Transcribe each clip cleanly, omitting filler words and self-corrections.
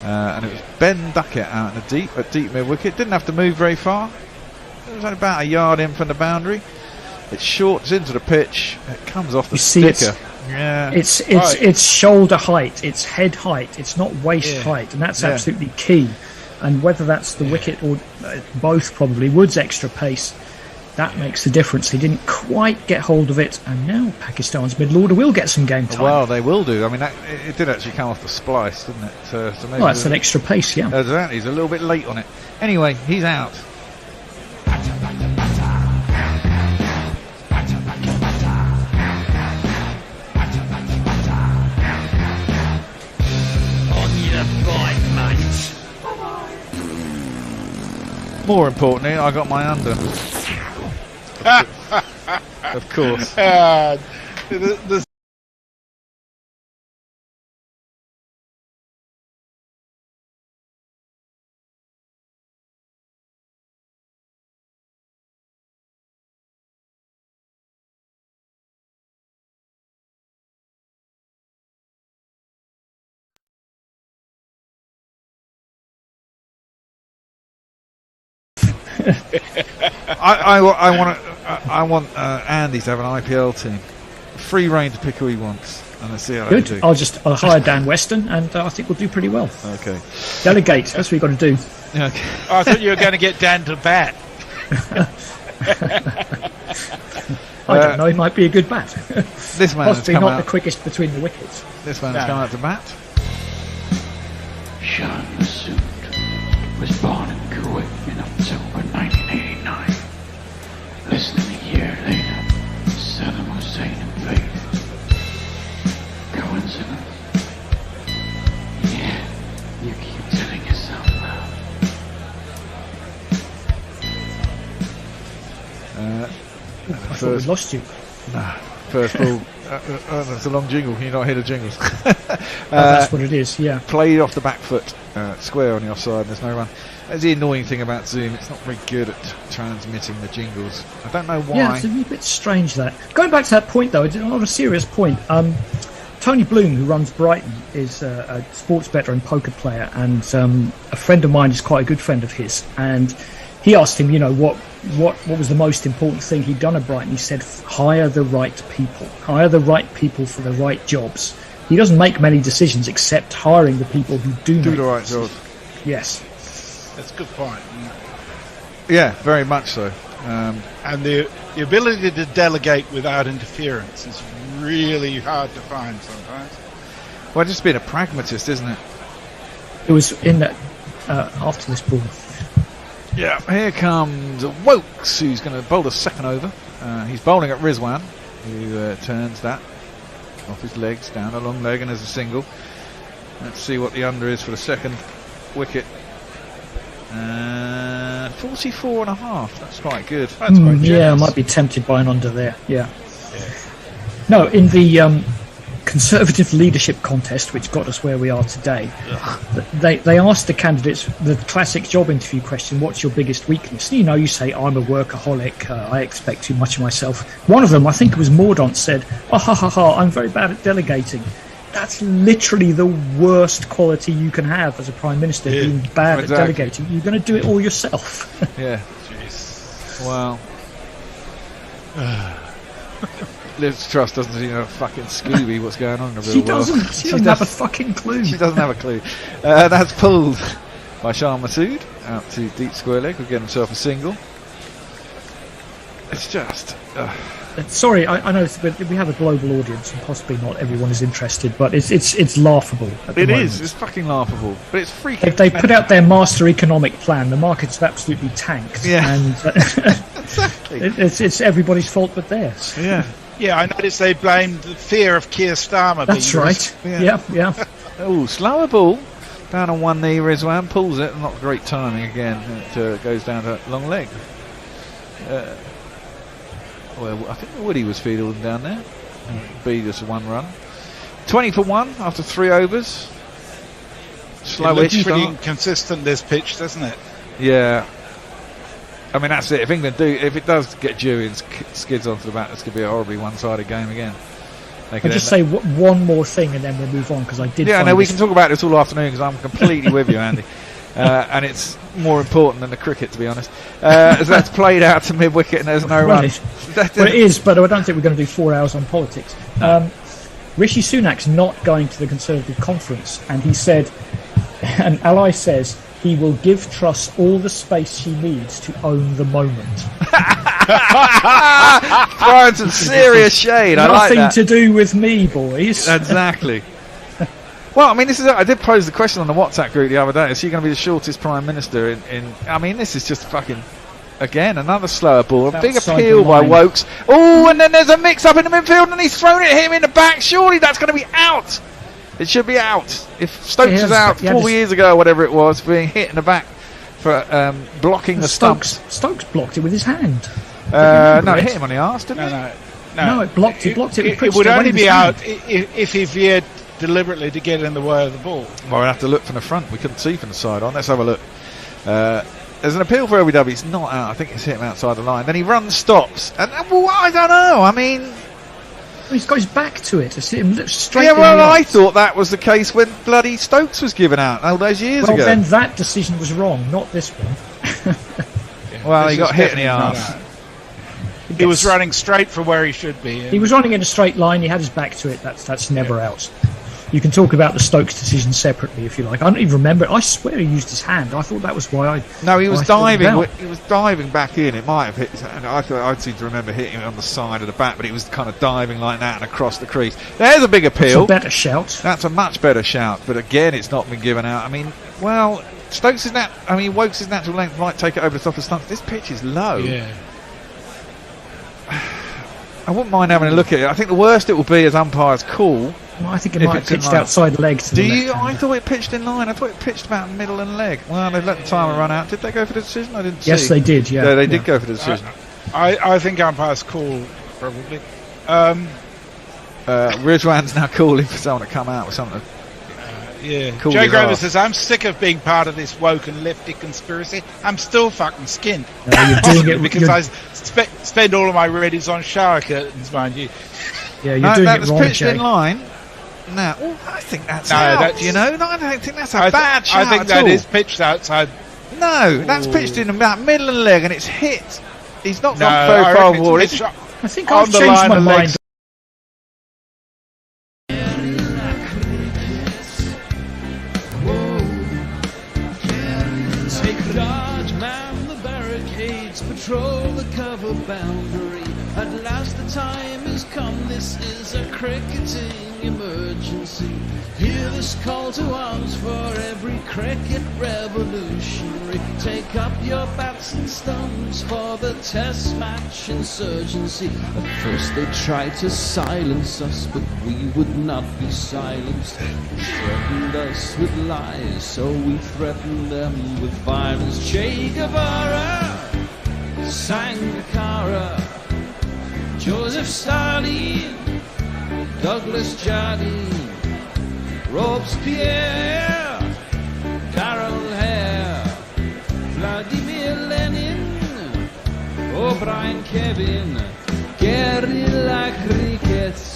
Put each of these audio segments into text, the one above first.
And it was Ben Duckett out in the deep mid wicket. Didn't have to move very far. It was only about a yard in from the boundary. It shorts into the pitch. It comes off the sticker. It's shoulder height, it's head height, it's not waist height, and that's absolutely key. And whether that's the wicket or both, probably Wood's extra pace, that makes the difference. He didn't quite get hold of it, and now Pakistan's middle order will get some game time. Well, they will do. I mean, it did actually come off the splice, didn't it? So maybe that's an extra pace, yeah. Exactly. He's a little bit late on it. Anyway, he's out. More importantly, I got my under. Of course. I want Andy to have an IPL team, free reign to pick who he wants, and let's see how they do. I'll hire Dan Weston, and I think we'll do pretty well. Okay. Delegate. That's what you've got to do. Okay. I thought you were going to get Dan to bat. I don't know. He might be a good bat. This man possibly has come not out the quickest between the wickets. This man has come out to bat. Shah Massoud was born in Kuwait in October 1989. Less than a year later, Saddam Hussein invaded. Coincidence? Yeah, you keep telling yourself that. I thought we lost you. Nah, first ball. That's a long jingle. Can you not hear the jingles? That's what it is, yeah. Played off the back foot, square on the offside, and there's no run. That's the annoying thing about Zoom. It's not very good at transmitting the jingles. I don't know why. Yeah, it's a little bit strange that. Going back to that point, though, on a serious point, Tony Bloom, who runs Brighton, is a sports bettor and poker player, and a friend of mine is quite a good friend of his. And he asked him, what was the most important thing he'd done at Brighton. He said, hire the right people. Hire the right people for the right jobs. He doesn't make many decisions except hiring the people who do the right jobs. Yes. That's a good point. Yeah, very much so. And the ability to delegate without interference is really hard to find sometimes. Well, just being a pragmatist, isn't it? It was in that after this ball. Yeah, here comes Wokes, who's going to bowl the second over. He's bowling at Rizwan, who turns that off his legs, down a long leg, and there's a single. Let's see what the under is for the second wicket. 44 and a half. That's quite good. That's quite yeah, I might be tempted by an under there. Yeah. No, in the Conservative leadership contest, which got us where we are today, they asked the candidates the classic job interview question: what's your biggest weakness? You say, I'm a workaholic, I expect too much of myself. One of them, I think it was Mordaunt, said, I'm very bad at delegating. That's literally the worst quality you can have as a Prime Minister, being bad at delegating. You're going to do it all yourself. Yeah. Jeez. Well, Liz Truss doesn't seem to have a fucking Scooby what's going on in the real world. She doesn't have a fucking clue. She doesn't have a clue. That's pulled by Shah Massoud out to deep square leg. Will get himself a single. It's just... Sorry, I know we have a global audience and possibly not everyone is interested, but it's laughable. It is. It's fucking laughable. But it's freaking... They put out their master economic plan. The markets have absolutely tanked. Yeah. And exactly. It's everybody's fault but theirs. Yeah. Yeah, I noticed they blamed the fear of Keir Starmer. That's right. Yeah. Oh, slower ball. Down on one knee, Rizwan pulls it. Not great timing again. It goes down to long leg. Well, I think Woody was fielding down there. B just one run. 20 for 1 after 3 overs. Slowish. It looks pretty inconsistent, this pitch, doesn't it? Yeah. I mean, that's it. If it does get Jury and skids onto the bat, it's going to be a horribly one-sided game again. I'll just say one more thing and then we'll move on, because I did. Yeah, no, we can talk about this all afternoon because I'm completely with you, Andy. And it's more important than the cricket, to be honest. As that's played out to mid-wicket and there's no run. Well, it is, but I don't think we're going to do 4 hours on politics. Rishi Sunak's not going to the Conservative conference, and he said, an ally says, he will give Truss all the space she needs to own the moment. Throwing some serious shade. I like that. Nothing to do with me, boys. Exactly. Well, I mean, I did pose the question on the WhatsApp group the other day. Is she going to be the shortest Prime Minister in I mean, this is just fucking, again, another slower ball. A big appeal by Wokes. Oh, and then there's a mix-up in the midfield, and he's thrown it at him in the back. Surely that's going to be out. It should be out. If Stokes was out 4 years ago, or whatever it was, being hit in the back for blocking the stumps. Stokes blocked it with his hand. No, it hit him on the arse, didn't it? No, it blocked it. It would only be out if he veered deliberately to get in the way of the ball. Well, we'll have to look from the front. We couldn't see from the side on. Let's have a look. There's an appeal for LBW. It's not out. I think it's hit him outside the line. Then he runs, stops. And well, I don't know. I mean, he's got his back to it. It's him straight. Yeah, well, I thought that was the case when bloody Stokes was given out all those years ago. Well, then that decision was wrong, not this one. Well, he got hit in the arse. He was running straight for where he should be. He was running in a straight line. He had his back to it. That's never out. You can talk about the Stokes decision separately if you like. I don't even remember it. I swear he used his hand. I thought that was why I. No, he was diving. He was diving back in. It might have hit his hand. I seem to remember hitting him on the side of the back, but he was kind of diving like that and across the crease. There's a big appeal. That's a better shout. That's a much better shout. But again, it's not been given out. I mean, well, Stokes is Wokes' natural length might take it over the top of the stumps. This pitch is low. Yeah. I wouldn't mind having a look at it. I think the worst it will be as umpires call. Well, I think it might have pitched outside leg. Do you? I thought it pitched in line. I thought it pitched about middle and leg. Well, they let the timer run out. Did they go for the decision? I didn't see. Yes, they did. Yeah, they did go for the decision. I think umpires call probably. Rizwan's now calling for someone to come out with something. Cool. Joe Grover says, I'm sick of being part of this woke and lefty conspiracy. I'm still fucking skinned. No, you're doing it because I spend all of my readies on shower curtains, mind you. Yeah, you're doing it wrong, pitched in line. No, I think that's out. You know, I don't think that's a bad shot. I think that is pitched outside. No, that's pitched in about middle and leg, and it's hit. He's not gone very far forward. I think I've changed my mind. Patrol the cover boundary. At last the time has come. This is a cricketing emergency. Hear this call to arms for every cricket revolutionary. Take up your bats and stones for the test match insurgency. At first they tried to silence us, but we would not be silenced. They threatened us with lies, so we threatened them with violence. Che Guevara, Sangakkara, Joseph Stalin, Douglas Jardine, Robespierre, Darrell Hare, Vladimir Lenin, O'Brien Kevin, guerrilla cricket.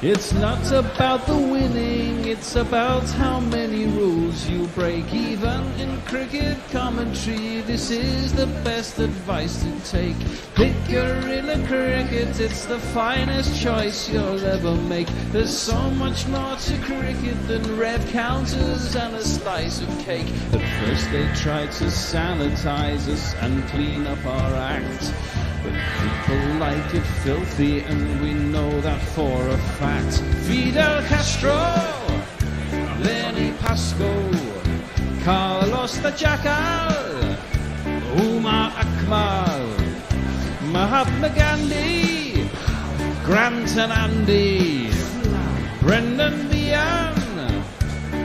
It's not about the winning, it's about how many rules you break. Even in cricket commentary, this is the best advice to take. Pick guerrilla cricket, it's the finest choice you'll ever make. There's so much more to cricket than red counters and a slice of cake. At first they tried to sanitize us and clean up our act, but people like it filthy, and we know that for a fact. Fidel Castro, Lenny Pasco, Carlos the Jackal, Umar Akmal, Mahatma Gandhi, Grant and Andy, Brendan Behan,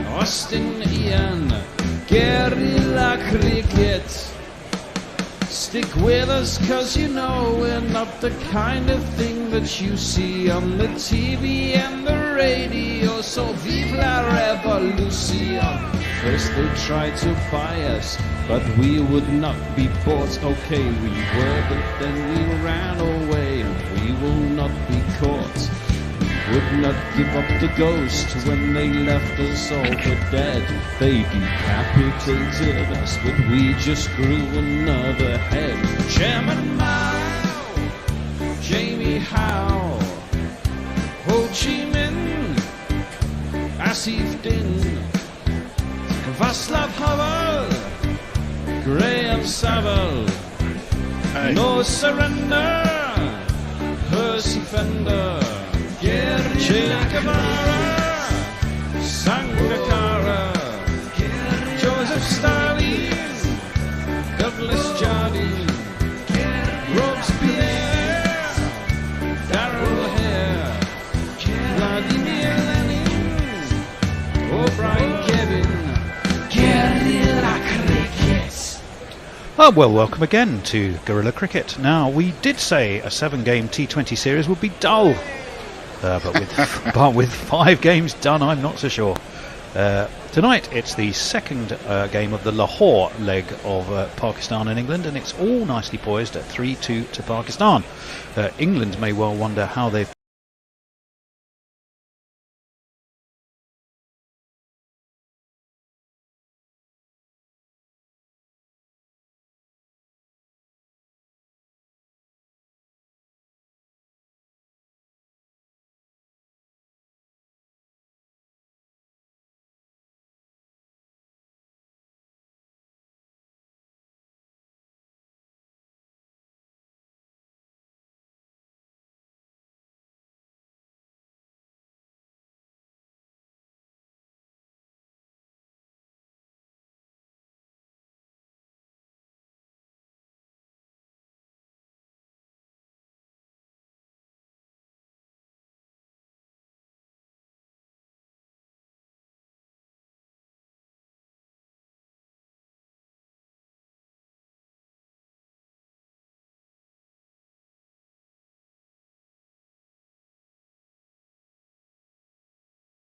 Austin Ian, guerrilla cricket. Stick with us, cause you know we're not the kind of thing that you see on the TV and the radio. So vive la revolution. First they tried to buy us, but we would not be bought. Okay, we were, but then we ran away, and we will not be caught. would not give up the ghost when they left us all for dead. They decapitated us, but we just grew another head. Chairman Mao, Jamie Howe, Ho Chi Minh, Asif Din, Václav Havel, Graham Saville, No Surrender, Percy Fender, Che Guevara, Sangakkara, Joseph Stalin, Douglas Jardine, Robespierre, Darrell Hare, Vladimir Lenin, O'Brien Kevin, Guerrilla Cricket. Oh, well, welcome again to Guerrilla Cricket. Now, we did say a 7-game T20 series would be dull, but with 5 games done, I'm not so sure. Tonight, it's the second game of the Lahore leg of Pakistan and England, and it's all nicely poised at 3-2 to Pakistan. England may well wonder how they've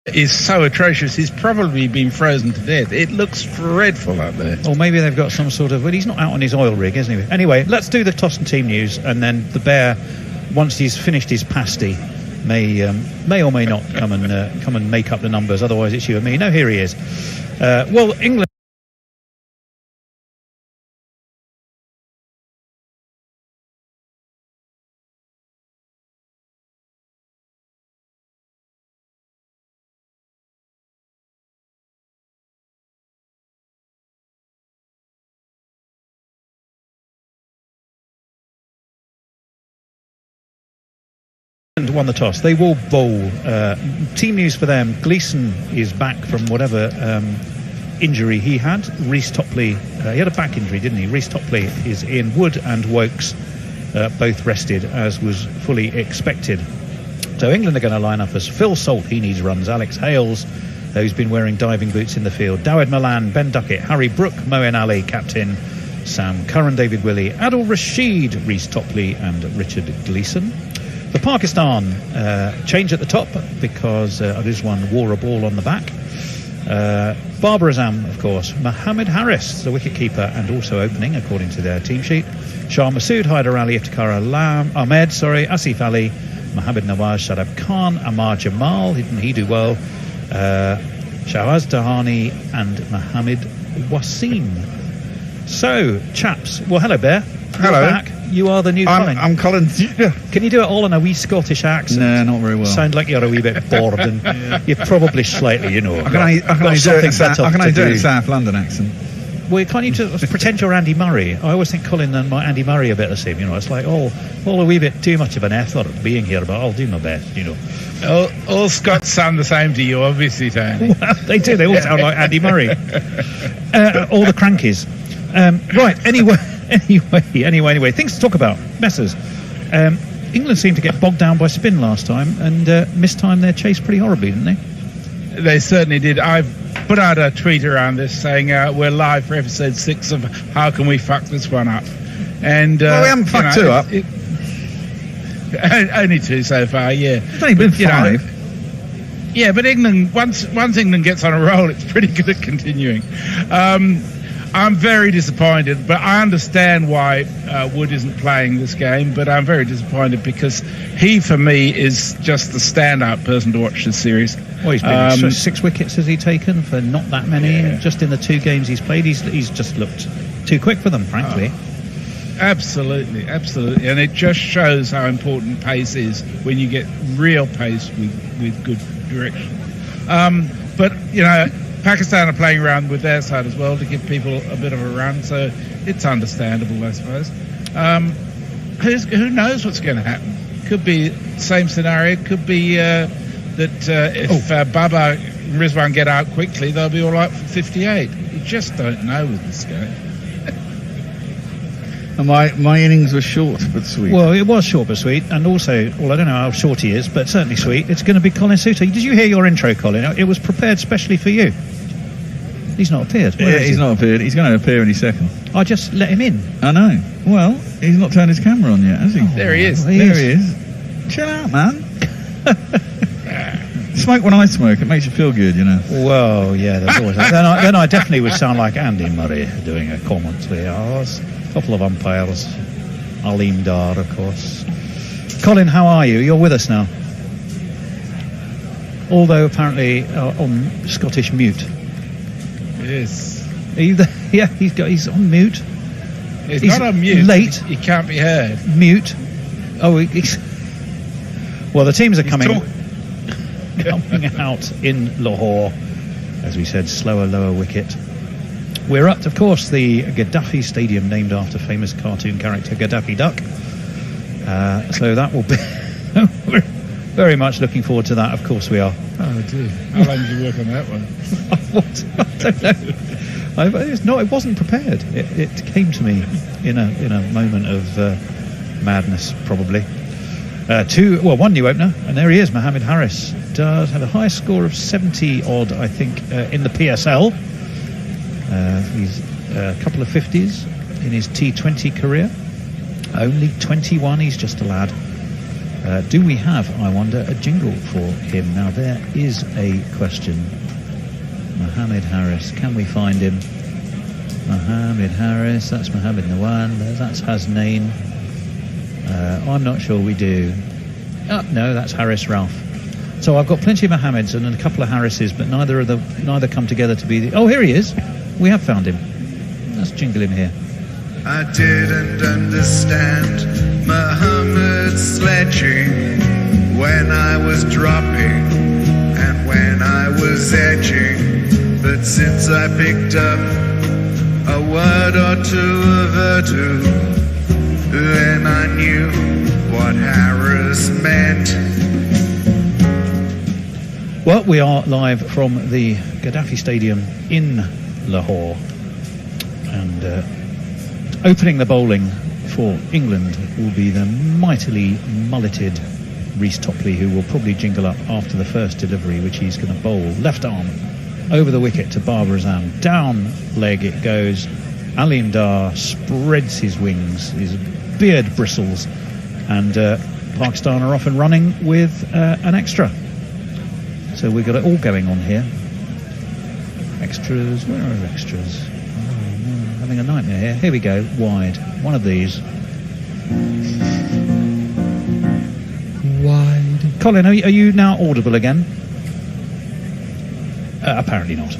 is so atrocious. He's probably been frozen to death. It looks dreadful out there. Or maybe they've got some sort of... Well, he's not out on his oil rig, isn't he? Anyway, let's do the toss and team news, and then the Bear, once he's finished his pasty, may or may not come and make up the numbers. Otherwise, it's you and me. No, here he is. Well, England... won the toss. They will bowl. Team news for them: Gleeson is back from whatever injury he had. Reece Topley, he had a back injury, didn't he? Reece Topley is in. Wood and Wokes both rested, as was fully expected. So England are going to line up as Phil Salt, he needs runs. Alex Hales, who's been wearing diving boots in the field. Dawid Malan, Ben Duckett, Harry Brook, Moeen Ali, captain. Sam Curran, David Willey, Adil Rashid, Reece Topley and Richard Gleeson. For Pakistan, change at the top because Rizwan wore a ball on the back. Babar Azam, of course. Mohammed Harris, the wicketkeeper, and also opening according to their team sheet. Shah Masood, Haider Ali, Iftikhar Ahmed, Asif Ali, Mohammed Nawaz, Shadab Khan, Amar Jamal, didn't he do well? Shahbaz Tahani and Mohammed Wasim. So, chaps, well, hello, Bear. Hello. You're back. You are the new Colin. I'm Colin. Can you do it all in a wee Scottish accent? No, not very well. Sound like you're a wee bit bored, and you're probably slightly, you know. I can only do it in South London accent. Well, can't you just pretend you're Andy Murray? I always think Colin and Andy Murray are a bit the same, you know. It's like, all a wee bit too much of an effort being here, but I'll do my best, you know. All Scots sound the same to you, obviously, Tony. Well, they do. They all sound like Andy Murray. All the crankies. Right, anyway, things to talk about. Messers. England seemed to get bogged down by spin last time and mistimed their chase pretty horribly, didn't they? They certainly did. I've put out a tweet around this saying we're live for episode 6 of How Can We Fuck This One Up? And well, we haven't fucked 2 up. Only 2 so far, yeah. It's only been 5. Yeah, but England, once England gets on a roll, it's pretty good at continuing. I'm very disappointed, but I understand why Wood isn't playing this game, but I'm very disappointed because he, for me, is just the standout person to watch this series. Well, he's been 6 wickets has he taken for not that many. Yeah. Just in the 2 games he's played, he's just looked too quick for them, frankly. Absolutely, absolutely. And it just shows how important pace is when you get real pace with good direction. But, you know, Pakistan are playing around with their side as well to give people a bit of a run, so it's understandable, I suppose. Who knows what's going to happen? Could be the same scenario. Could be that if Baba and Rizwan get out quickly, they'll be all right for 58. You just don't know with this game. And my innings were short but sweet. Well, it was short but sweet, and also, well, I don't know how short he is, but certainly sweet. It's going to be Colin Suter. Did you hear your intro, Colin? It was prepared specially for you. He's not appeared. Yeah, he's not appeared. He's going to appear any second. I just let him in. I know. Well, he's not turned his camera on yet, has he? There he is. There he is. Chill out, man. Smoke when I smoke. It makes you feel good, you know. Well, yeah, there's always that. Then I definitely would sound like Andy Murray doing a commentary. A couple of umpires. Aleem Dar, of course. Colin, how are you? You're with us now. Although apparently on Scottish mute. Yes. Are you there? Yeah, he's on mute. He's not on mute. Late. He can't be heard. Mute. Oh, well, the teams are coming out in Lahore. As we said, slower, lower wicket. We're at, of course, the Gaddafi Stadium, named after famous cartoon character Gaddafi Duck. So that will be... We're very much looking forward to that. Of course we are. Oh, dear. How long did you work on that one? I don't know. It wasn't prepared. It came to me in a moment of madness, probably. One new opener, and there he is. Mohammed Harris does have a high score of 70 odd, I think, in the PSL. He's a couple of 50s in his T20 career. Only 21. He's just a lad. Do we have, I wonder, a jingle for him? Now there is a question. Mohammed Harris, can we find him? Mohammed Harris, that's Mohammed Nawan, that's Hasnain. I'm not sure we do. No, that's Harris Ralph. So I've got plenty of Mohammeds and a couple of Harrises, but neither come together to be the... Oh, here he is. We have found him. Let's jingle him here. I didn't understand Muhammad's sledging when I was dropping and when I was edging, but since I picked up a word or two of Urdu, then I knew what Harris meant. Well, we are live from the Gaddafi Stadium in Lahore, and opening the bowling for England will be the mightily mulleted Reece Topley, who will probably jingle up after the first delivery, which he's going to bowl left arm over the wicket to Babar Azam. Down leg it goes. Aleem Dar spreads his wings, his beard bristles, and Pakistan are off and running with an extra. So we've got it all going on here. Extras, where are extras? Oh, no, having a nightmare here. Here we go, wide. One of these. Wide. Colin, are you now audible again? Apparently not.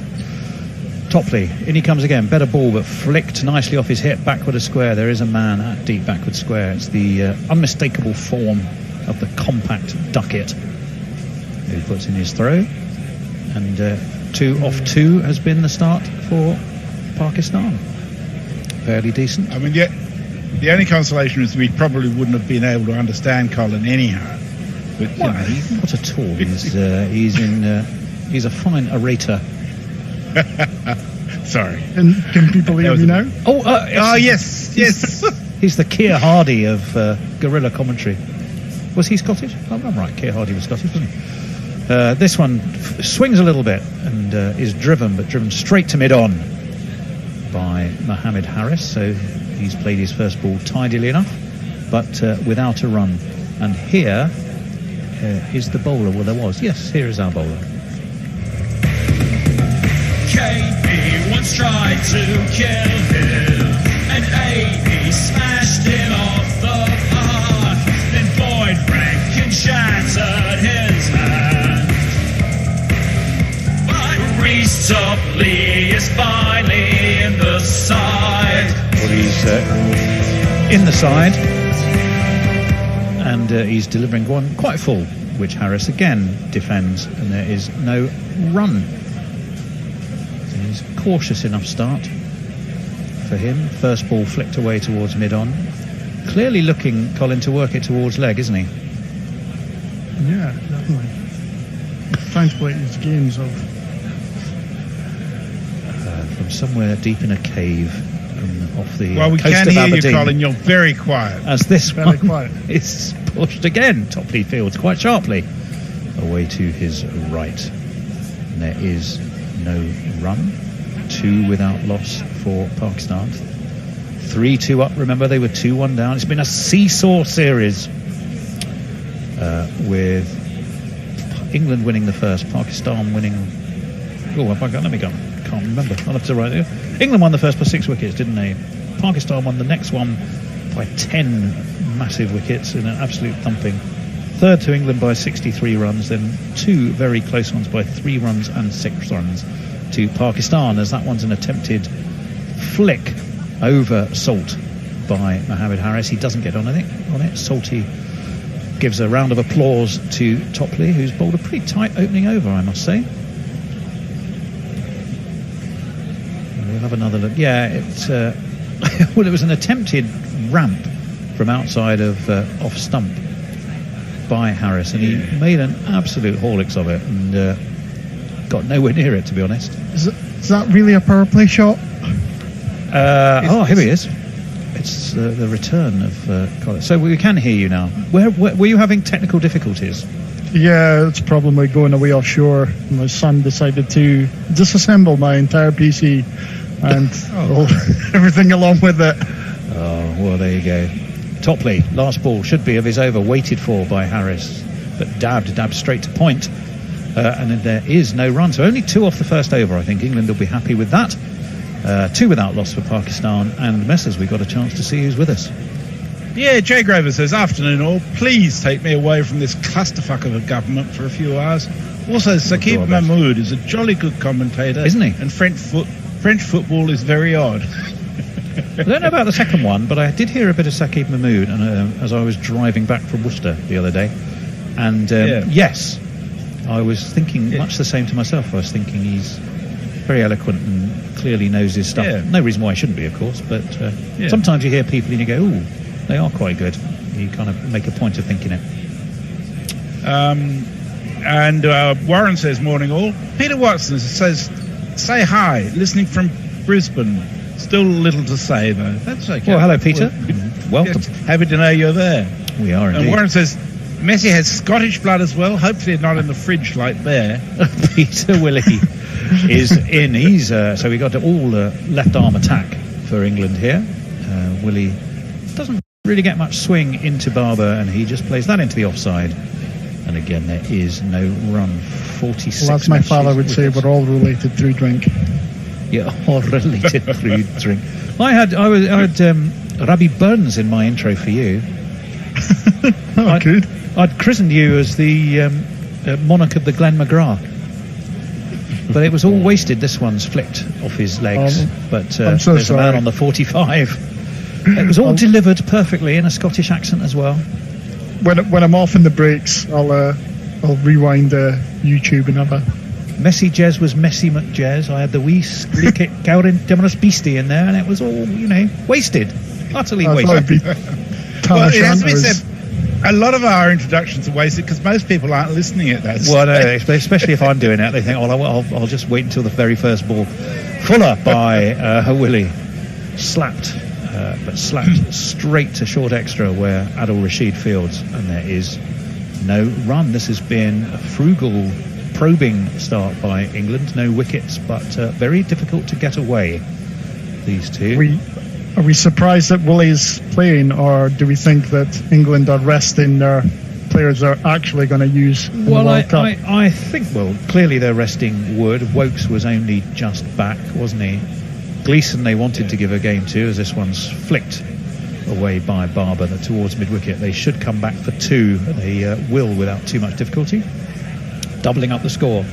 Topley, in he comes again. Better ball, but flicked nicely off his hip. Backward a square. There is a man at deep backward square. It's the unmistakable form of the compact ducket who puts in his throw. And 2 off 2 has been the start for Pakistan. Fairly decent. I mean, the only consolation is we probably wouldn't have been able to understand Colin anyhow. But you know, not at all. He's a fine orator. Sorry. And can people hear me now? Yes. He's the Keir Hardy of guerrilla commentary. Was he Scottish? Oh, I'm right. Keir Hardy was Scottish, wasn't he? This one swings a little bit and is driven straight to mid-on by Mohammed Harris. So he's played his first ball tidily enough, but without a run. And here is the bowler. Well, there was. Yes, here is our bowler. KB wants tried to kill him, and Amy smashed him off the path. Then Boyd Rankin shattered his hand. But Reece Topley is finally in the side. Well, he's in the side, and he's delivering one quite full, which Harris again defends, and there is no run. So he's cautious enough start for him. First ball flicked away towards mid-on. Clearly looking, Colin, to work it towards leg, isn't he? Yeah, definitely. Trying to play his games of... from somewhere deep in a cave off the Well, we coast can of hear Aberdeen. you, Colin. You're very quiet. As this Very one quiet. is pushed again, Topley fields quite sharply away to his right. And there is no run. 2 without loss for Pakistan. 3-2 up. Remember, they were 2-1 down. It's been a seesaw series with England winning the first, Pakistan winning. Oh, have I got? Let me go. Can't remember. I'll have to write it. England won the first by 6 wickets, didn't they? Pakistan won the next one by 10 massive wickets in an absolute thumping. Third to England by 63 runs, then 2 very close ones by 3 runs and 6 runs to Pakistan, as that one's an attempted flick over Salt by Mohammed Harris. He doesn't get on it. Salty gives a round of applause to Topley, who's bowled a pretty tight opening over, I must say. We'll have another look. Yeah, it's well, it was an attempted ramp from outside of off stump by Harris, and he made an absolute horlicks of it and got nowhere near it, to be honest. Is that really a power play shot? Here he is. It's the return of Colin. So we can hear you now. Where were you having technical difficulties? Yeah, it's a problem with going away offshore. My son decided to disassemble my entire PC and everything along with it. Oh, well, there you go. Topley, last ball should be of his over, waited for by Harris, but dabbed straight to point, and then there is no run. So only 2 off the first over. I think England will be happy with that. 2 without loss for Pakistan, and Messers, we got a chance to see who's with us. Yeah, Jay Grover says, afternoon all, please take me away from this clusterfuck of a government for a few hours. Also, Saqib Mahmood is a jolly good commentator, isn't he? And French football is very odd. I don't know about the second one, but I did hear a bit of Saqib Mahmood as I was driving back from Worcester the other day, and yes, I was thinking much the same to myself. I was thinking he's very eloquent and clearly knows his stuff. Yeah. No reason why he shouldn't be, of course, but sometimes you hear people and you go, ooh, they are quite good. You kind of make a point of thinking it. And Warren says, morning all. Peter Watson says, say hi, listening from Brisbane. Still little to say, though. That's okay. Well, hello, Peter. Welcome. Happy to know you're there. We are indeed. And Warren says, Messi has Scottish blood as well. Hopefully not in the fridge like there. Peter Willie is in. He's so we got all left arm attack for England here. Willie doesn't really get much swing into Barber, and he just plays that into the offside. And again, there is no run. 46. Well, as my father would say, we're all related through drink. Yeah, all related through drink. I had Rabbie Burns in my intro for you. Good. I'd christened you as the monarch of the Glen McGrath, but it was all wasted. This one's flicked off his legs, but I'm so there's sorry. a man on the 45. It was all delivered perfectly in a Scottish accent as well. When I'm off in the breaks, I'll rewind YouTube and have a... Messy Jez was Messy McJez. I had the wee Skliket Gowrin Demonus Beastie in there, and it was all, wasted. Utterly wasted. Well, it has to be said, a lot of our introductions are wasted because most people aren't listening at that Well, no, especially if I'm doing it, they think, I'll just wait until the very first ball. Fuller by Willie. Slapped straight to short extra where Adil Rashid fields, and there is no run. This has been a frugal, probing start by England. No wickets, but very difficult to get away, these two. Are we surprised that Willie's playing, or do we think that England are resting their players they're actually going to use in the World Cup? I think, clearly they're resting Wood. Wokes was only just back, wasn't he? Gleeson they wanted to give a game to, as this one's flicked away by Barber towards mid-wicket. They should come back for 2. They will without too much difficulty. Doubling up the score.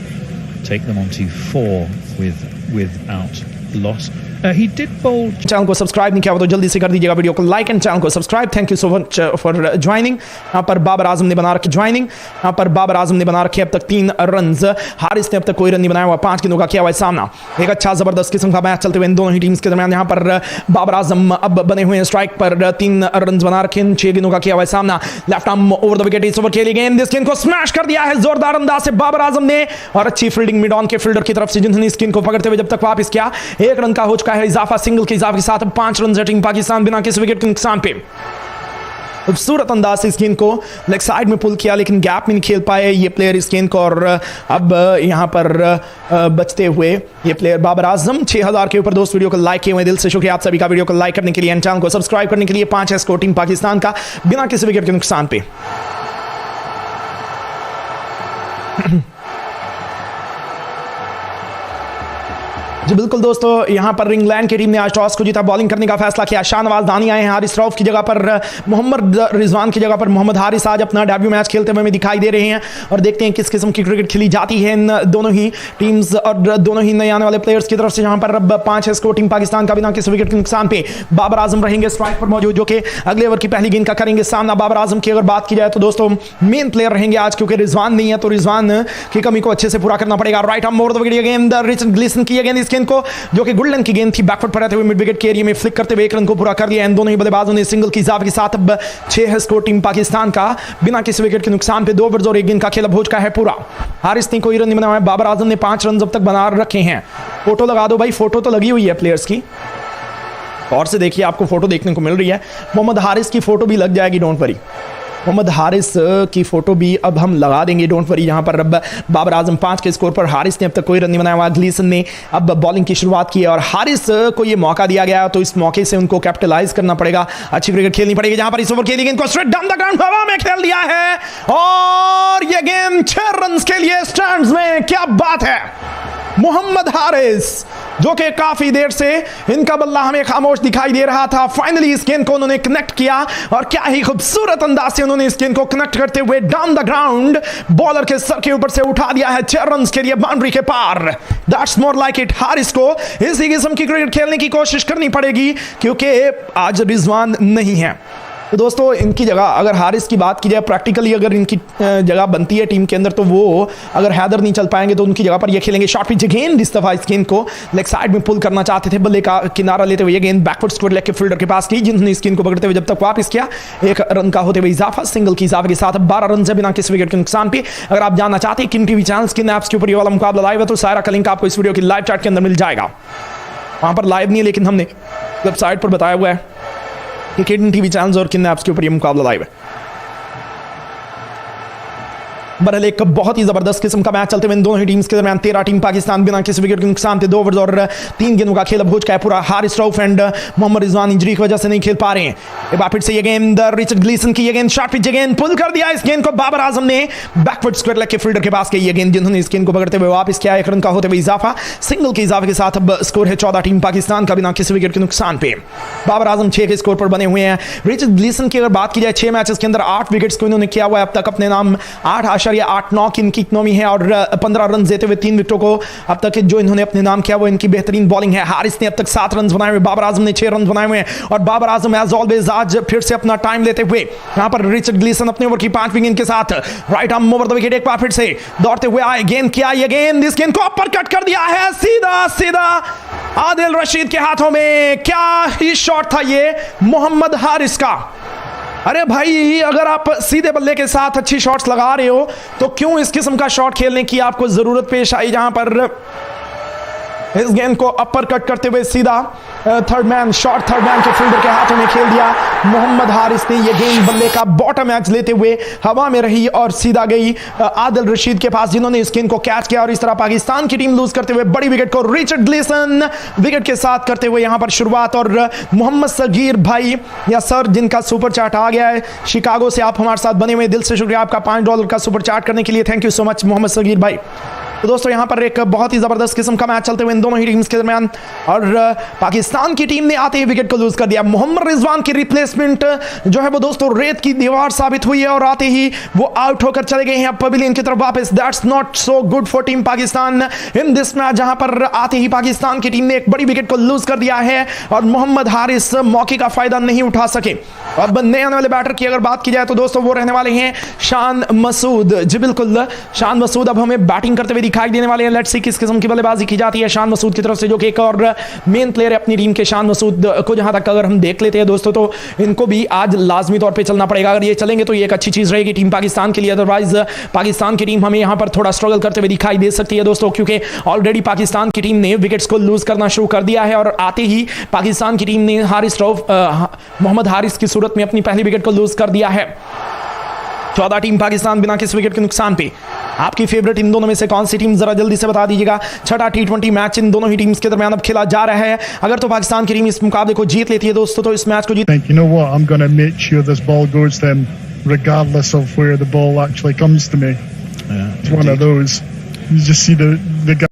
Take them on to 4 without loss. He did bowl. Channel को subscribe नहीं किया तो जल्दी से कर दीजिएगा, video को like and channel को subscribe. Thank you so much for joining. यहाँ पर बाबर आजम ने बना रखी ज्वाइनिंग। यहाँ पर बाबर आजम ने बना रखे अब तक 3 रन। हारिस ने अब तक कोई रन नहीं बनाया हुआ, 5 गेंदों का किया हुआ है सामना। एक अच्छा जबरदस्त किस्म का मैच चलते हुए इन दोनों ही टीम्स के दरमियान। यहाँ पर बाबर आजम अब बने हुए हैं स्ट्राइक पर, 3 रन बना रखे, 6 गेंदों का किया हुआ है सामना। Left arm over the wicket, इस ओवर खेली गेंद, इस गेंद को स्मैश कर दिया है जोरदार अंदाज से बाबर आजम ने, और अच्छी फील्डिंग मिड ऑन के फील्डर की तरफ से, जिन्होंने इस गेंद को पकड़ते हुए जब तक वापस किया। 1 रन का हो चुका है इजाफा, सिंगल के इजाफे के साथ 5 रन टीम पाकिस्तान बिना किसी विकेट के नुकसान पे। खूबसूरत अंदाज से इस गेंद को लेग साइड में पुल किया, लेकिन गैप में नहीं खेल पाए ये प्लेयर इस गेंद को, और अब यहाँ पर बचते हुए ये प्लेयर बाबर आजम। 6000 के ऊपर दोस्त वीडियो को लाइक किए हुए, दिल से शुक्रिया आप सभी का वीडियो को लाइक करने के लिए, चैनल को सब्सक्राइब करने के लिए। 5 है स्कोर टीम पाकिस्तान का बिना किसी विकेट के नुकसान पे। जी बिल्कुल दोस्तों, यहां पर इंग्लैंड की टीम ने आज टॉस को जीता, बॉलिंग करने का फैसला किया। शाहनवाज दानी आए हैं हारिस रऊफ की जगह पर, मोहम्मद रिजवान की जगह पर मोहम्मद हारिस आज अपना डेब्यू मैच खेलते हुए हमें दिखाई दे रहे हैं, और देखते हैं किस किस्म की क्रिकेट खेली जाती है इन दोनों ही टीम्स और दोनों ही नए आने वाले प्लेयर्स की तरफ से। यहां पर अब 5 है स्कोर टीम पाकिस्तान का बिना किसी विकेट के नुकसान पे। बाबर आजम रहेंगे स्ट्राइक पर मौजूद, जो कि अगले ओवर की पहली गेंद का करेंगे सामना। बाबर आजम की अगर बात की जाए तो दोस्तों मेन प्लेयर रहेंगे आज, क्योंकि रिजवान नहीं है, तो रिजवान की कमी को अच्छे से पूरा करना पड़ेगा। Right arm over the wicket गेंद, रिचर्ड ग्लीसन की गेंद, इस गेंद को जो कि गुडलन की गेंद थी बैकफुट पर रहते हुए मिड विकेट के एरिया में फ्लिक करते हुए 1 रन को पूरा कर लिया। इन दोनों ही बल्लेबाजों ने सिंगल की इजाफे के साथ अब 6 है स्कोर टीम पाकिस्तान का बिना किसी विकेट के नुकसान पे। 2 ओवर्स और 1 गेंद का खेल अब हो चुका है पूरा। हारिस ने कोई रन नहीं बनाया, बाबर आजम ने 5 रन अब तक बना रखे हैं। फोटो लगा दो भाई, फोटो तो लगी हुई है प्लेयर्स की, और से देखिए आपको फोटो देखने को मिल रही है। मोहम्मद हारिस की फोटो भी लग जाएगी, डोंट वरी। मोहम्मद हारिस की फोटो भी अब हम लगा देंगे, डोंट वरी। यहाँ पर अब बाबर आजम 5 के स्कोर पर, हारिस ने अब तक कोई रन नहीं बनाया हुआ। ग्लीसन ने अब बॉलिंग की शुरुआत की है, और हारिस को ये मौका दिया गया, तो इस मौके से उनको कैपिटलाइज करना पड़ेगा, अच्छी क्रिकेट खेलनी पड़ेगी। जहाँ पर इस ओवर खेली गेंद को स्ट्रेट डाउन द ग्राउंड हवा में खेल दिया है, और ये गेंद 6 रन के लिए स्टैंड्स में। क्या बात है, मोहम्मद हारिस जो कि काफी देर से इनका बल्ला हमें खामोश दिखाई दे रहा था, फाइनली इस गेंद को उन्होंने कनेक्ट किया, और क्या ही खूबसूरत अंदाज से उन्होंने इस गेंद को कनेक्ट करते हुए डाउन द ग्राउंड बॉलर के सर के ऊपर से उठा दिया है 6 रन के लिए बाउंड्री के पार। That's more like it. Haris को इसी किस्म की क्रिकेट खेलने की कोशिश करनी पड़ेगी, क्योंकि आज रिजवान नहीं है। तो दोस्तों इनकी जगह अगर हारिस की बात की जाए, प्रैक्टिकली अगर इनकी जगह बनती है टीम के अंदर, तो वो अगर हैदर नहीं चल पाएंगे तो उनकी जगह पर ये खेलेंगे। शॉर्ट पिच गेंद, इस दफा इस गेंद को लेग साइड में पुल करना चाहते थे, बल्ले का किनारा लेते हुए ये गेंद बैकवर्ड स्क्वायर लेग के फील्डर के पास की, जिन्होंने इस गेंद को पकड़ते हुए जब तक वापस किया। 1 रन का होते हुए इजाफा, सिंगल की इजाफे के साथ 12 रन से बिना किसी विकेट के नुकसान पे। अगर आप जानना चाहते हैं किन टीवी चैनल्स किन ऐप्स के ऊपर ये वाला मुकाबला लाइव है, तो सारा का लिंक आपको इस वीडियो की लाइव चैट के अंदर मिल जाएगा। वहां पर लाइव नहीं है, लेकिन हमने वेबसाइट पर बताया हुआ है कि किन टीवी चैनल्स और किन ऐप्स के ऊपर ये मुकाबला लाइव है। बहरहाल एक बहुत ही जबरदस्त किस्म का मैच चलते हुए इन दोनों ही टीम्स के दरमियान। 13 टीम पाकिस्तान बिना किसी विकेट के नुकसान थे। 2 ओवर्स और 3 गेंदों का खेल अब हो चुका है पूरा। हारिस रऊफ एंड मोहम्मद रिजवान इंजरी की वजह से नहीं खेल पा रहे हैं। एक बार फिर से ये गेंद, रिचर्ड ग्लीसन की ये गेंद, शॉर्ट पिच गेंद, पुल कर दिया इस गेंद को बाबर आजम ने बैकवर्ड स्क्वायर लेग के फील्डर के पास की ये गेंद, जिन्होंने इस गेंद को पकड़ते हुए वापस किया। 1 रन का होते हुए इजाफा, सिंगल के इजाफे के साथ अब स्कोर है 14 टीम पाकिस्तान का बिना किसी विकेट के नुकसान पे। बाबर आजम 6 के स्कोर पर बने हुए हैं। रिचर्ड ग्लीसन की अगर बात की जाए, 6 मैचेस के अंदर 8 विकेट्स को इन्होंने किया हुआ है अब तक अपने नाम। 8.89 की इनकी इकोनॉमी है, और 15 रन देते हुए 3 विकेटों को अब तक जो इन्होंने अपने नाम किया वो इनकी बेहतरीन बॉलिंग है। हारिस ने अब तक 7 रन बनाए हुए, बाबर आजम ने 6 रन बनाए हुए हैं, और बाबर आजम एज ऑलवेज आज फिर से अपना टाइम लेते हुए यहां पर रिचर्ड ग्लीसन अपने ओवर की 5वीं गेंद के साथ right arm over the wicket एक बार फिर से दौड़ते हुए आए, गेंद किया, ये गेंद, इस गेंद को अपर कट कर दिया है सीधा सीधा आदिल रशीद के हाथों में। क्या ही शॉट था ये मोहम्मद हारिस का। अरे भाई, अगर आप सीधे बल्ले के साथ अच्छी शॉट्स लगा रहे हो तो क्यों इस किस्म का शॉट खेलने की आपको जरूरत पेश आई, जहां पर इस गेंद को अपर कट करते हुए सीधा थर्ड मैन के फील्डर के हाथों में खेल दिया मोहम्मद हारिस ने। ये गेंद बल्ले का बॉटम एज लेते हुए हवा में रही और सीधा गई आदिल रशीद के पास, जिन्होंने इस गेंद को कैच किया, और इस तरह पाकिस्तान की टीम लूज करते हुए बड़ी विकेट को रिचर्ड ग्लीसन विकेट के साथ करते हुए यहां पर शुरुआत। और मोहम्मद सगीर भाई या सर, जिनका सुपर चैट आ गया है शिकागो से, आप हमारे साथ बने हुए, दिल से शुक्रिया आपका $5 का सुपर चैट करने के लिए। Thank you so much Mohammad Sagir भाई। तो दोस्तों यहाँ पर एक बहुत ही जबरदस्त किस्म का मैच चलते हुए इन दोनों ही टीम्स के दरमियान, और पाकिस्तान की टीम ने आते ही विकेट को लूज कर दिया। मोहम्मद रिजवान की रिप्लेसमेंट जो है वो दोस्तों रेत की दीवार साबित हुई है और आते ही वो आउट होकर चले गए हैं अब पवेलियन की तरफ वापस। That's not so good for team Pakistan in this match, जहां पर आते ही पाकिस्तान की टीम ने एक बड़ी विकेट को लूज कर दिया है और मोहम्मद हारिस मौके का फायदा नहीं उठा सके। अब नए आने वाले बैटर की अगर बात की जाए तो दोस्तों वो रहने वाले हैं शान मसूद। जी बिल्कुल, शान मसूद अब हमें बैटिंग करते हुए दिखाई देने वाले हैं। लेट्स सी किस किस्म की बल्लेबाजी की जाती है शान मसूद की तरफ से, जो कि एक और मेन प्लेयर है अपनी टीम के। शान मसूद को जहां तक अगर हम देख लेते हैं दोस्तों तो इनको भी आज लाजमी तौर पे चलना पड़ेगा। अगर ये चलेंगे तो ये एक अच्छी चीज रहेगी टीम पाकिस्तान के लिए, अदरवाइज पाकिस्तान की टीम हमें यहां पर थोड़ा स्ट्रगल करते हुए दिखाई दे सकती है दोस्तों, क्योंकि ऑलरेडी पाकिस्तान की टीम ने विकेट्स को लूज करना शुरू कर दिया है और आते ही पाकिस्तान की टीम ने मोहम्मद हारिस की सूरत में अपनी पहली विकेट को लूज कर दिया है। 14 टीम पाकिस्तान बिना किसी विकेट के नुकसान पे। आपकी फेवरेट इन दोनों में से कौन सी टीम जरा जल्दी से बता दीजिएगा। छठा T20 मैच इन दोनों ही टीम्स के दरमियान अब खेला जा रहा है। अगर तो पाकिस्तान की टीम इस मुकाबले को जीत लेती है दोस्तों तो इस मैच को जीत, You know what? I'm going to make sure this ball goes to him, regardless of where the ball actually comes to me. It's one of those. You just see the guy.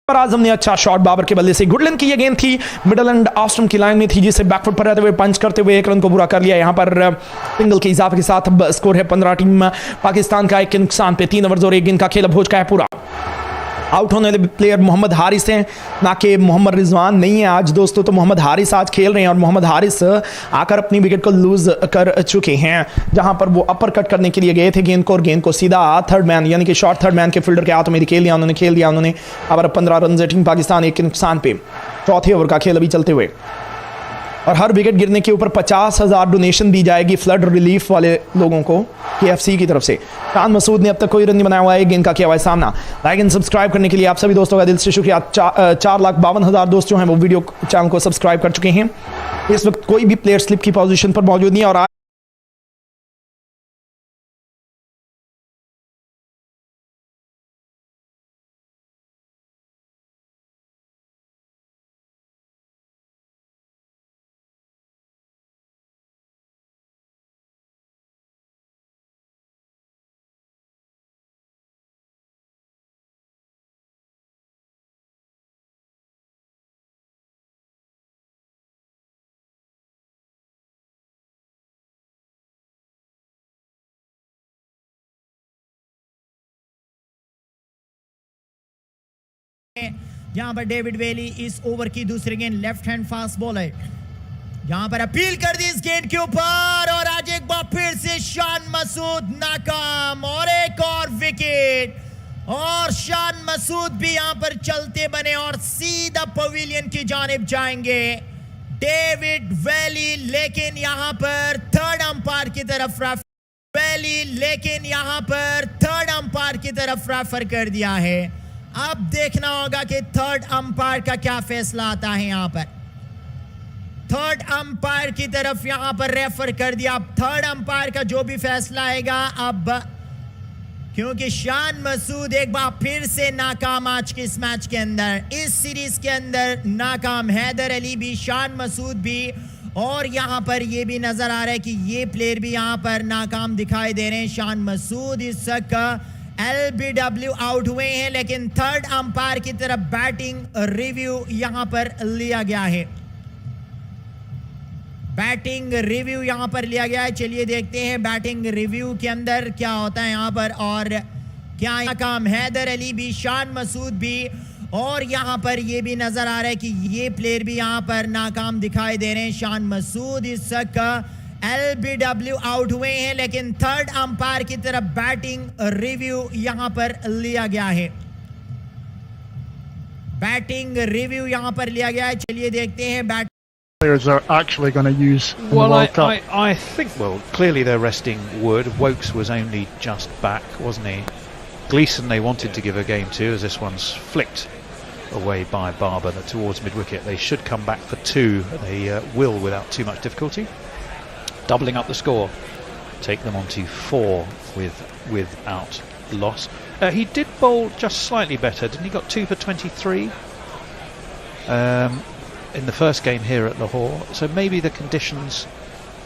आज हमने अच्छा shot Babar के बल्ले से, good length की ये गेंद थी, मिडल एंड ऑस्ट्रम की लाइन में थी, जिसे बैकफुट पर रहते हुए पंच करते हुए एक रन को पूरा कर लिया। यहां पर सिंगल के इजाफे के साथ अब स्कोर है 15। टीम पाकिस्तान का 1 के नुकसान पे। 3 ओवर और 1 गेंद का खेल अब हो चुका है पूरा। आउट होने वाले प्लेयर मोहम्मद हारिस हैं, ना कि मोहम्मद रिजवान नहीं है आज दोस्तों। तो मोहम्मद हारिस आज खेल रहे हैं और मोहम्मद हारिस आकर अपनी विकेट को लूज कर चुके हैं, जहां पर वो अपर कट करने के लिए गए थे गेंद को और गेंद को सीधा थर्ड मैन यानी कि शॉर्ट थर्ड मैन के फील्डर के हाथों में खेल दिया उन्होंने। अब 15 रन है टीम पाकिस्तान 1 के नुकसान पे। चौथे ओवर का खेल अभी चलते हुए और हर विकेट गिरने के ऊपर 50,000 डोनेशन दी जाएगी फ्लड रिलीफ वाले लोगों को KFC की तरफ से। शान मसूद ने अब तक कोई रन नहीं बनाया हुआ है, गेंद का किया हुआ है सामना। लाइक एंड सब्सक्राइब करने के लिए आप सभी दोस्तों का दिल से शुक्रिया। 4,52,000 दोस्त जो हैं वो वीडियो चैनल को सब्सक्राइब कर चुके हैं। इस वक्त कोई भी प्लेयर स्लिप की पोजीशन पर मौजूद नहीं है और यहां पर डेविड वेली इस ओवर की दूसरी गेंद लेफ्ट हैंड फास्ट बॉलर, यहां पर अपील कर दी इस गेंद के ऊपर और आज एक बार फिर से शान मसूद नाकाम और एक और विकेट और शान मसूद भी यहां पर चलते बने और सीधा पवेलियन की जानिब जाएंगे डेविड वेली, लेकिन यहां पर थर्ड अंपायर की तरफ रेफर कर दिया है। अब देखना होगा कि थर्ड अंपायर का क्या फैसला आता है। यहां पर थर्ड अंपायर की तरफ यहां पर रेफर कर दिया। अब थर्ड अंपायर का जो भी फैसला आएगा, अब क्योंकि शान मसूद एक बार फिर से नाकाम आज के इस मैच के अंदर, इस सीरीज के अंदर नाकाम, हैदर अली भी, शान मसूद भी, और यहां पर ये भी नजर आ रहा है कि ये प्लेयर भी यहां पर नाकाम दिखाई दे रहे हैं। शान मसूद इस LBW आउट हुए हैं, लेकिन थर्ड अंपायर की तरफ बैटिंग रिव्यू यहां पर लिया गया है। चलिए देखते हैं बैटिंग रिव्यू के अंदर क्या होता है यहां पर, और क्या नाकाम हैदर अली भी, शान मसूद भी, और यहां पर ये भी नजर आ रहा है कि ये प्लेयर भी यहां पर नाकाम दिखाई दे रहे हैं। शान मसूद इस LBW आउट हुए हैं, लेकिन थर्ड अंपायर की तरफ बैटिंग रिव्यू यहां पर लिया गया है। बैटिंग रिव्यू यहां पर लिया गया है. चलिए देखते हैं bat Players are actually going to use in the Well, World Cup. I think, well, clearly they're resting Wood. Wokes was only just back, wasn't he? Gleeson they wanted to give a game to, as this one's flicked away by Barber towards mid-wicket. They should come back for 2. They will without too much difficulty. Doubling up the score. Take them on to 4 without loss. He did bowl just slightly better, didn't he? Got 2 for 23. In the first game here at Lahore, so maybe the conditions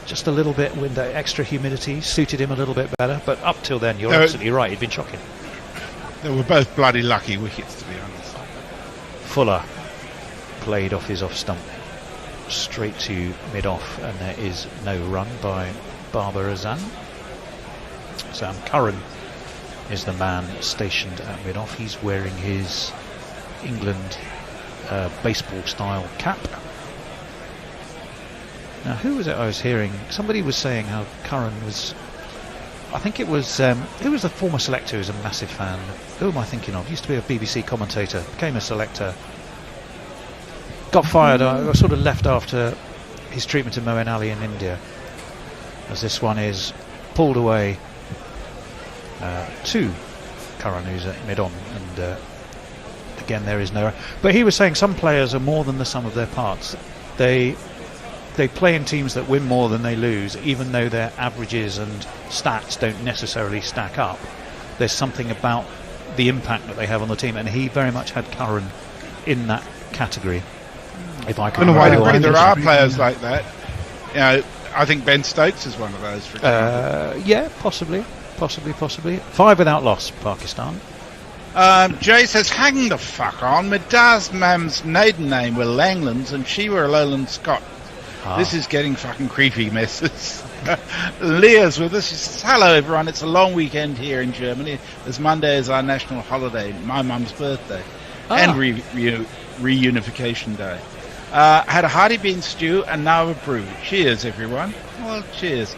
just a little bit with the extra humidity suited him a little bit better, but up till then you're absolutely right, he'd been shocking. They were both bloody lucky wickets, to be honest. Fuller played off his off stump straight to mid-off, and there is no run by Babar Azam. Sam Curran is the man stationed at mid-off. He's wearing his England baseball style cap. Now, who was it I was hearing? Somebody was saying how Curran was, I think it was who was the former selector who's a massive fan? Who am I thinking of? Used to be a BBC commentator, became a selector, got fired, sort of left after his treatment of Moeen Ali in India, as this one is pulled away to Curran, who's at mid-on, and again there is no, but he was saying some players are more than the sum of their parts. They play in teams that win more than they lose, even though their averages and stats don't necessarily stack up. There's something about the impact that they have on the team, and he very much had Curran in that category. If I can, there are players like that. You know, I think Ben Stokes is one of those. For example. Yeah, possibly. 5 without loss, Pakistan. Jay says, hang the fuck on. My dad's mam's maiden name were Langlands and she were a Lowland Scot. This is getting fucking creepy, missus. Leah's with us. She says, hello everyone, it's a long weekend here in Germany. This Monday is our national holiday, my mum's birthday, and reunification day. Had a hearty bean stew and now a brew. Cheers everyone. Well, cheers.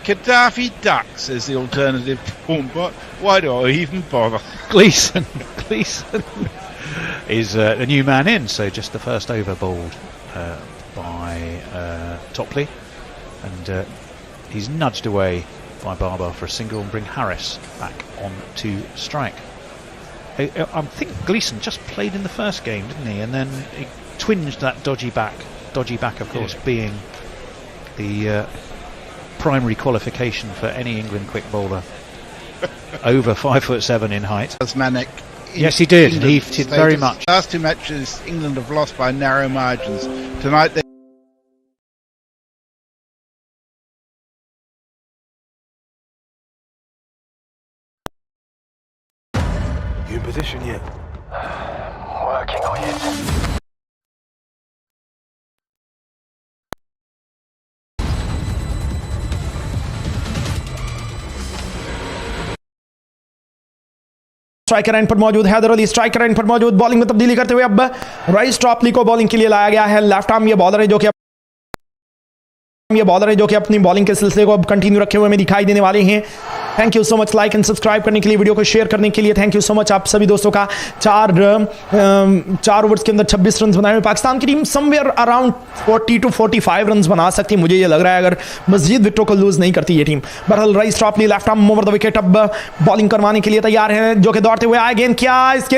Gaddafi ducks is the alternative form, but why do I even bother? Gleeson is a new man in, so just the first over bowled by Topley, and he's nudged away by Barber for a single and bring Harris back on to strike. I think Gleeson just played in the first game, didn't he? And then he twinged that dodgy back of course, being the primary qualification for any England quick bowler over 5'7" in height. Manic. Yes, he did. He did very much. Last 2 matches England have lost by narrow margins. Tonight they You in position yet? Working on it. Striker end पर मौजूद Haider Ali striker end पर मौजूद bowling में तब्दीली करते हुए अब rice ट्रॉपली को बॉलिंग के लिए लाया गया है. लेफ्ट आर्म ये बॉलर है जो कि अपनी बॉलिंग के सिलसिले को अब कंटिन्यू रखे हुए हमें दिखाई देने वाले हैं. Thank you so much like and subscribe करने के लिए, वीडियो को शेयर करने के लिए थैंक यू सो मच आप सभी दोस्तों का. 4 ओवर्स के अंदर 26 रन बनाए हुए पाकिस्तान की team somewhere around 40 to 45 run बना सकती है, मुझे ये लग रहा है, अगर मजीद विकेटों को लूज नहीं करती ये टीम. बहरहाल Reece Topley left arm over the wicket अब बॉलिंग करवाने के लिए तैयार है, जो कि दौड़ते हुए आए, गेंद किया इसके